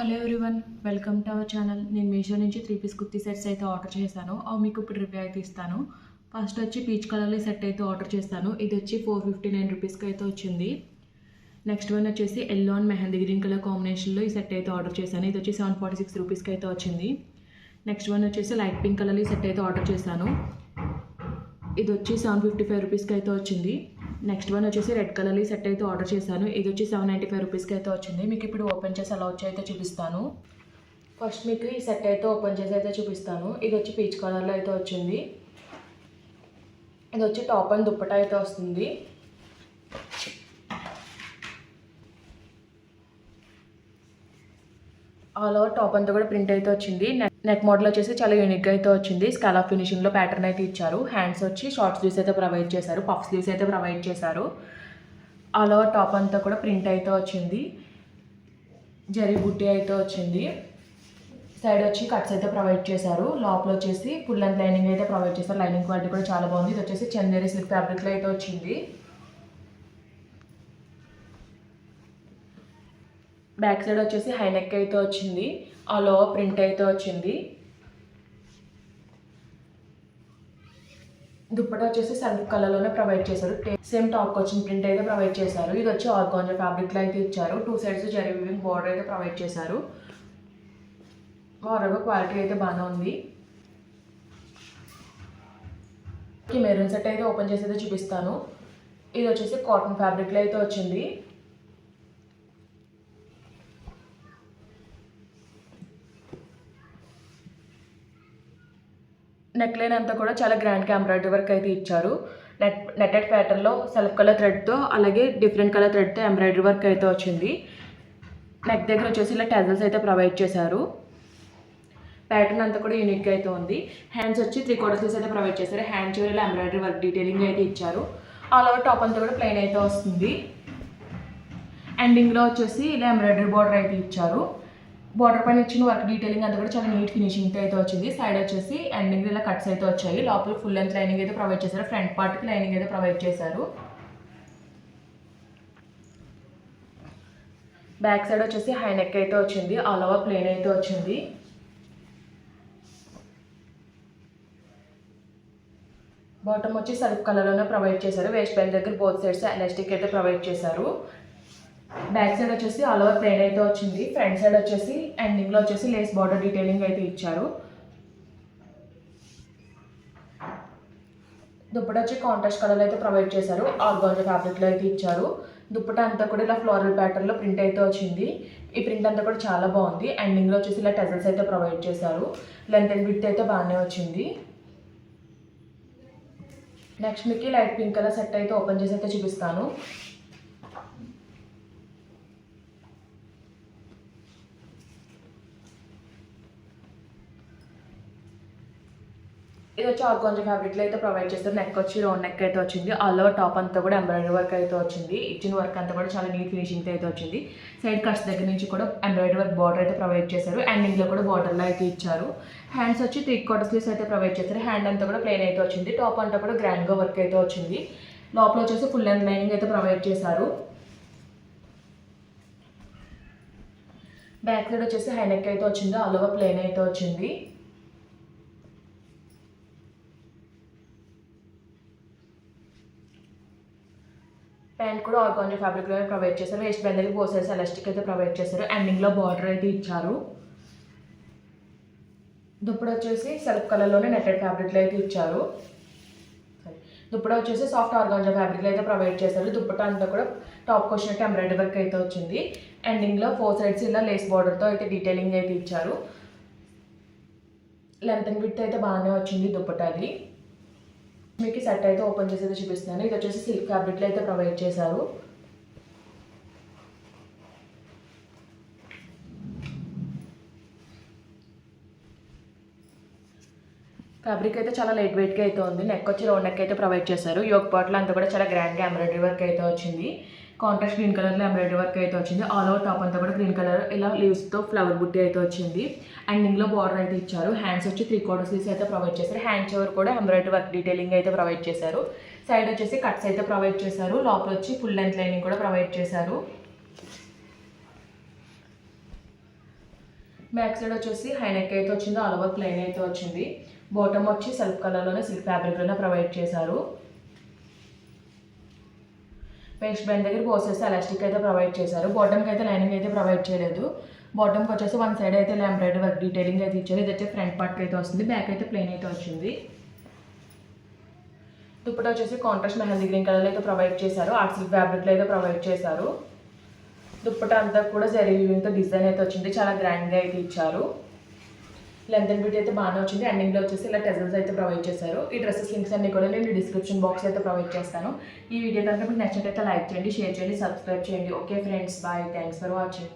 Hello everyone, welcome to our channel. నేను మీషో నుంచి 3 piece kurti sets అయితే ఆర్డర్ చేశాను. అవి మీకు ఇప్పుడు రివ్యూ అయితే ఇస్తాను. ఫస్ట్ వచ్చి పీచ్ కలర్లో సెట్ అయితే ఆర్డర్ చేశాను. ఇది వచ్చి 459 రూపీస్కి అయితే వచ్చింది. నెక్స్ట్ వన్ వచ్చేసి yellow and mehndi green colour కాంబినేషన్లో ఈ సెట్ అయితే ఆర్డర్ చేశాను. ఇది వచ్చి 746 రూపీస్కి అయితే వచ్చింది. నెక్స్ట్ వన్ వచ్చేసి లైట్ పింక్ కలర్లో ఈ సెట్ అయితే ఆర్డర్ చేశాను. ఇది వచ్చి 755 రూపీస్కి అయితే వచ్చింది. నెక్స్ట్ వన్ వచ్చేసి రెడ్ కలర్ ఈ సెట్ అయితే ఆర్డర్ చేశాను. ఇది వచ్చి 795 రూపీస్కి అయితే వచ్చింది. మీకు ఇప్పుడు ఓపెన్ చేసి ఎలా వచ్చి అయితే చూపిస్తాను. ఫస్ట్ మీకు ఈ సెట్ అయితే ఓపెన్ చేసి అయితే చూపిస్తాను. ఇది వచ్చి పీచ్ కలర్లో అయితే వచ్చింది. ఇది వచ్చి టాప్ అండ్ దుప్పటా అయితే వస్తుంది. ఆల్ ఓవర్ టాప్ అంతా కూడా ప్రింట్ అయితే వచ్చింది. నెక్ మోడల్ వచ్చేసి చాలా యూనిక్గా అయితే వచ్చింది. స్కాలప్ ఫినిషింగ్లో ప్యాటర్న్ అయితే ఇచ్చారు. హ్యాండ్స్ వచ్చి షార్ట్ స్లీవ్స్ అయితే ప్రొవైడ్ చేశారు. పఫ్ స్లీవ్స్ అయితే ప్రొవైడ్ చేశారు. ఆల్ ఓవర్ టాప్ అంతా కూడా ప్రింట్ అయితే వచ్చింది. జరీ బుట్టి అయితే వచ్చింది. సైడ్ వచ్చి కట్స్ అయితే ప్రొవైడ్ చేశారు. లోపల వచ్చేసి ఫుల్ లెంత్ లైనింగ్ అయితే ప్రొవైడ్ చేశారు. లైనింగ్ క్వాలిటీ కూడా చాలా బాగుంది. ఇది వచ్చేసి చందేరి సిల్క్ ఫ్యాబ్రిక్లో అయితే వచ్చింది. బ్యాక్ సైడ్ వచ్చేసి హై నెక్ అయితే వచ్చింది. ఆల్ ఓవర్ ప్రింట్ అయితే వచ్చింది. దుప్పటా వచ్చేసి సెల్ఫ్ కలర్లోనే ప్రొవైడ్ చేశారు. సేమ్ టాప్ వచ్చిన ప్రింట్ అయితే ప్రొవైడ్ చేశారు. ఇది వచ్చి ఆర్గాంజా ఫ్యాబ్రిక్లో అయితే ఇచ్చారు. 2 సైడ్స్ జరీ వీవింగ్ బోర్డర్ అయితే ప్రొవైడ్ చేశారు. ఓవరాల్గా క్వాలిటీ అయితే బాగానే ఉంది. ఈ మెరూన్ సెట్ అయితే ఓపెన్ చేసి అయితే చూపిస్తాను. ఇది వచ్చేసి కాటన్ ఫ్యాబ్రిక్లో అయితే వచ్చింది. నెక్ లైన్ అంతా కూడా చాలా గ్రాండ్గా ఎంబ్రాయిడరీ వర్క్ అయితే ఇచ్చారు. నెట్టెడ్ ప్యాటర్న్లో సెల్ఫ్ కలర్ థ్రెడ్తో అలాగే డిఫరెంట్ కలర్ థ్రెడ్తో ఎంబ్రాయిడరీ వర్క్ అయితే వచ్చింది. నెక్ దగ్గర వచ్చేసి ఇలా టెజల్స్ అయితే ప్రొవైడ్ చేశారు. ప్యాటర్న్ అంతా కూడా యూనిక్గా అయితే ఉంది. హ్యాండ్స్ వచ్చి 3/4 స్లీవ్స్ అయితే ప్రొవైడ్ చేశారు. హ్యాండ్ చివరిలో ఎంబ్రాయిడరీ వర్క్ డీటెయిలింగ్ అయితే ఇచ్చారు. ఆల్ ఓవర్ టాప్ అంతా కూడా ప్లెయిన్ అయితే వస్తుంది. ఎండింగ్లో వచ్చేసి ఇలా ఎంబ్రాయిడరీ బార్డర్ అయితే ఇచ్చారు. బార్డర్ పైన ఇచ్చిన వర్క్ డీటెయిలింగ్ అంతా కూడా చాలా నీట్ ఫినిషింగ్ అయితే వచ్చింది. సైడ్ వచ్చేసి ఎండింగ్ ఇలా కట్స్ అయితే వచ్చాయి. లోపల ఫుల్ లెంత్ లైనింగ్ అయితే ప్రొవైడ్ చేశారు. ఫ్రంట్ పార్ట్కి లైనింగ్ అయితే ప్రొవైడ్ చేశారు. బ్యాక్ సైడ్ వచ్చేసి హై నెక్ అయితే వచ్చింది. ఆల్ ఓవర్ ప్లెయిన్ అయితే వచ్చింది. బాటమ్ వచ్చి సెల్ఫ్ కలర్లోనే ప్రొవైడ్ చేశారు. వేస్ట్ బ్యాండ్ దగ్గర బోత్ సైడ్స్ ఎలాస్టిక్ అయితే ప్రొవైడ్ చేశారు. బ్యాక్ సైడ్ వచ్చేసి ఆల్ ఓవర్ ప్లెయిన్ అయితే వచ్చింది. ఫ్రంట్ సైడ్ వచ్చేసి ఎండింగ్లో వచ్చేసి లేస్ బార్డర్ డీటెయిలింగ్ అయితే ఇచ్చారు. దుప్పటా వచ్చి కాంట్రాస్ట్ కలర్ అయితే ప్రొవైడ్ చేశారు. ఆర్గాంజా ఫ్యాబ్రిక్లో అయితే ఇచ్చారు. దుప్పటా అంతా కూడా ఇలా ఫ్లోరల్ ప్యాటర్న్లో ప్రింట్ అయితే వచ్చింది. ఈ ప్రింట్ అంతా కూడా చాలా బాగుంది. ఎండింగ్లో వచ్చేసి ఇలా టెజల్స్ అయితే ప్రొవైడ్ చేశారు. లెంత్ అండ్ విడ్త్ అయితే బాగానే వచ్చింది. నెక్స్ట్ మీకు లైట్ పింక్ కలర్ సెట్ అయితే ఓపెన్ చేసి అయితే చూపిస్తాను. ఇది వచ్చి ఆర్గాంజా ఫ్యాబ్రిక్లో అయితే ప్రొవైడ్ చేస్తారు. నెక్ వచ్చి రౌండ్ నెక్ అయితే వచ్చింది. ఆల్ ఓవర్ టాప్ అంతా కూడా ఎంబ్రాయిడరీ వర్క్ అయితే వచ్చింది. ఇచ్చిన వర్క్ అంతా కూడా చాలా నీట్ ఫినిషింగ్ అయితే వచ్చింది. సైడ్ కట్స్ దగ్గర నుంచి కూడా ఎంబ్రాయిడరీ వర్క్ బార్డర్ అయితే ప్రొవైడ్ చేశారు. ఎండింగ్లో కూడా బార్డర్లో అయితే ఇచ్చారు. హ్యాండ్స్ వచ్చి 3/4 స్లీవ్స్ అయితే ప్రొవైడ్ చేశారు. హ్యాండ్ అంతా కూడా ప్లెయిన్ అయితే వచ్చింది. టాప్ అంతా కూడా గ్రాండ్గా వర్క్ అయితే వచ్చింది. లోపల వచ్చేసి ఫుల్ లెంత్ లైనింగ్ అయితే ప్రొవైడ్ చేశారు. బ్యాక్ సైడ్ వచ్చేసి హై నెక్ అయితే వచ్చింది. ఆల్ ఓవర్ ప్లెయిన్ అయితే వచ్చింది. ప్యాంట్ కూడా ఆర్గాంజా ఫ్యాబ్రిక్లో ప్రొవైడ్ చేశారు. వేస్ట్ బ్యాండ్ దగ్గర బోత్ సైడ్స్ ఎలాస్టిక్ అయితే ప్రొవైడ్ చేశారు. ఎండింగ్లో బార్డర్ అయితే ఇచ్చారు. దుప్పటా వచ్చేసి సెల్ఫ్ కలర్లోనే నెట్టెడ్ ఫ్యాబ్రిక్లో అయితే ఇచ్చారు. దుప్పటా వచ్చేసి సాఫ్ట్ ఆర్గాంజా ఫ్యాబ్రిక్లో అయితే ప్రొవైడ్ చేశారు. దుప్పటా అంతా కూడా టాప్కి వచ్చినట్టు ఎంబ్రాయిడరీ వర్క్ అయితే వచ్చింది. ఎండింగ్లో 4 సైడ్స్ ఇలా లేస్ బార్డర్తో అయితే డీటెయిలింగ్ అయితే ఇచ్చారు. లెంత్ అండ్ విడ్త్ అయితే బాగానే వచ్చింది దుప్పటాది. మీకు సెట్ అయితే ఓపెన్ చేసి అయితే చూపిస్తున్నాను. ఇది వచ్చేసి సిల్క్ ఫ్యాబ్రిక్లో అయితే ప్రొవైడ్ చేశారు. ఫ్యాబ్రిక్ అయితే చాలా లైట్ వెయిట్గా అయితే ఉంది. నెక్ వచ్చి రౌండ్ నెక్ అయితే ప్రొవైడ్ చేశారు. యోక్ పార్ట్లో అంతా కూడా చాలా గ్రాండ్గా ఎంబ్రాయిడరీ వర్క్ అయితే వచ్చింది. కాంట్రాస్ట్ గ్రీన్ కలర్లో ఎంబ్రాయిడరీ వర్క్ అయితే వచ్చింది. ఆల్ ఓవర్ టాప్ అంతా కూడా గ్రీన్ కలర్ ఇలా లీవ్స్తో ఫ్లవర్ బుట్టి అయితే వచ్చింది. ఎండింగ్లో బార్డర్ అయితే ఇచ్చారు. హ్యాండ్స్ వచ్చి 3/4 స్లీవ్స్ అయితే ప్రొవైడ్ చేశారు. హ్యాండ్ చివర్ కూడా ఎంబ్రాయిడరీ వర్క్ డీటెయిలింగ్ అయితే ప్రొవైడ్ చేశారు. సైడ్ వచ్చేసి కట్స్ అయితే ప్రొవైడ్ చేశారు. లోపల వచ్చి ఫుల్ లెంత్ లైనింగ్ కూడా ప్రొవైడ్ చేశారు. బ్యాక్ సైడ్ వచ్చేసి హై నెక్ అయితే వచ్చింది, ఆల్ ఓవర్ ప్లెయిన్ అయితే వచ్చింది. బాటమ్ వచ్చి సెల్ఫ్ కలర్లోనే సిల్క్ ఫ్యాబ్రిక్లోనే ప్రొవైడ్ చేశారు. వేస్ట్ బ్యాండ్ దగ్గర పోసేసి ఎలాస్టిక్ అయితే ప్రొవైడ్ చేశారు. బాటమ్కి అయితే లైనింగ్ అయితే ప్రొవైడ్ చేయలేదు. బాటమ్కి వచ్చేసి వన్ సైడ్ అయితే ఎంబ్రాయిడరీ వర్క్ డీటెయిలింగ్ అయితే ఇచ్చారు. ఇది అయితే ఫ్రంట్ పార్ట్కి అయితే వస్తుంది, బ్యాక్ అయితే ప్లెయిన్ అయితే వచ్చింది. దుప్పట వచ్చేసి కాంట్రాస్ట్ మెహందీ గ్రీన్ కలర్ అయితే ప్రొవైడ్ చేశారు. ఆర్ట్ సిల్క్ ఫ్యాబ్రిక్లో అయితే ప్రొవైడ్ చేశారు. దుప్పట అంతా కూడా జరీ వీవింగ్తో డిజైన్ అయితే వచ్చింది, చాలా గ్రాండ్గా అయితే ఇచ్చారు. లెంత్ అండ్ బ్యూటీ అయితే బాగానే వచ్చింది. ఎండింగ్లో వచ్చేసి ఇలా టెజల్స్ అయితే ప్రొవైడ్ చేశారు. ఈ డ్రెస్సెస్ లింక్స్ అన్ని కూడా నేను డిస్క్రిప్షన్ బాక్స్ అయితే ప్రొవైడ్ చేస్తాను. ఈ వీడియో కనుక మీకు నచ్చినట్లయితే లైక్ చేయండి, షేర్ చేయండి, సబ్స్క్రైబ్ చేయండి. Okay friends, bye, thanks for watching.